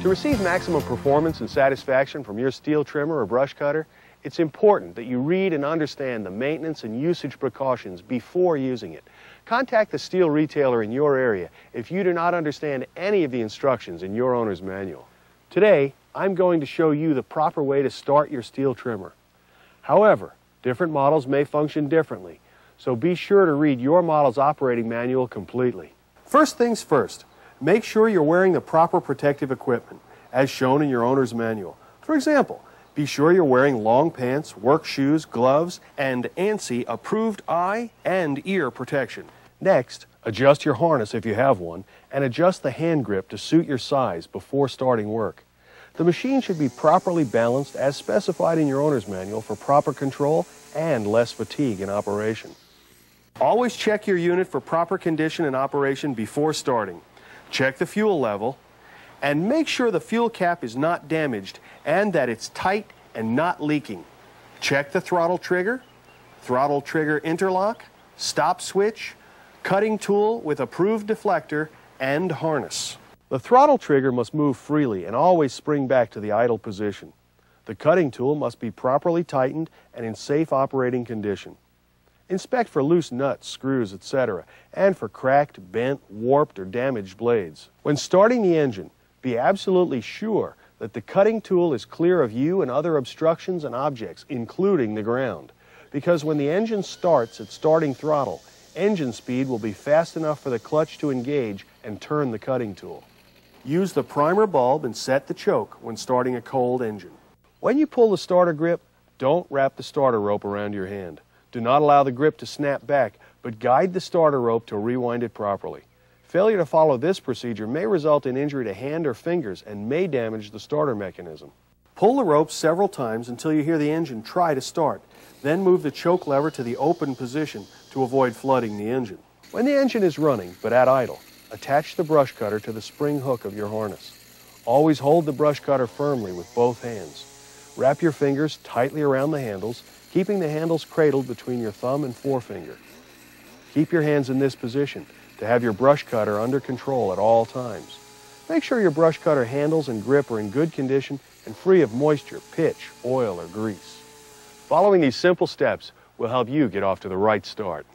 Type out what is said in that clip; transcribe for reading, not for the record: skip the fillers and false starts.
To receive maximum performance and satisfaction from your steel trimmer or brush cutter, it's important that you read and understand the maintenance and usage precautions before using it. Contact the steel retailer in your area if you do not understand any of the instructions in your owner's manual. Today, I'm going to show you the proper way to start your steel trimmer. However, different models may function differently, so be sure to read your model's operating manual completely. First things first, make sure you're wearing the proper protective equipment, as shown in your owner's manual. For example, be sure you're wearing long pants, work shoes, gloves, and ANSI approved eye and ear protection. Next, adjust your harness if you have one, and adjust the hand grip to suit your size before starting work. The machine should be properly balanced as specified in your owner's manual for proper control and less fatigue in operation. Always check your unit for proper condition and operation before starting. Check the fuel level, and make sure the fuel cap is not damaged and that it's tight and not leaking. Check the throttle trigger interlock, stop switch, cutting tool with approved deflector, and harness. The throttle trigger must move freely and always spring back to the idle position. The cutting tool must be properly tightened and in safe operating condition. Inspect for loose nuts, screws, etc., and for cracked, bent, warped, or damaged blades. When starting the engine, be absolutely sure that the cutting tool is clear of you and other obstructions and objects, including the ground. Because when the engine starts at starting throttle, engine speed will be fast enough for the clutch to engage and turn the cutting tool. Use the primer bulb and set the choke when starting a cold engine. When you pull the starter grip, don't wrap the starter rope around your hand. Do not allow the grip to snap back, but guide the starter rope to rewind it properly. Failure to follow this procedure may result in injury to hand or fingers and may damage the starter mechanism. Pull the rope several times until you hear the engine try to start. Then move the choke lever to the open position to avoid flooding the engine. When the engine is running but at idle, attach the brush cutter to the spring hook of your harness. Always hold the brush cutter firmly with both hands. Wrap your fingers tightly around the handles, keeping the handles cradled between your thumb and forefinger. Keep your hands in this position to have your brush cutter under control at all times. Make sure your brush cutter handles and grip are in good condition and free of moisture, pitch, oil, or grease. Following these simple steps will help you get off to the right start.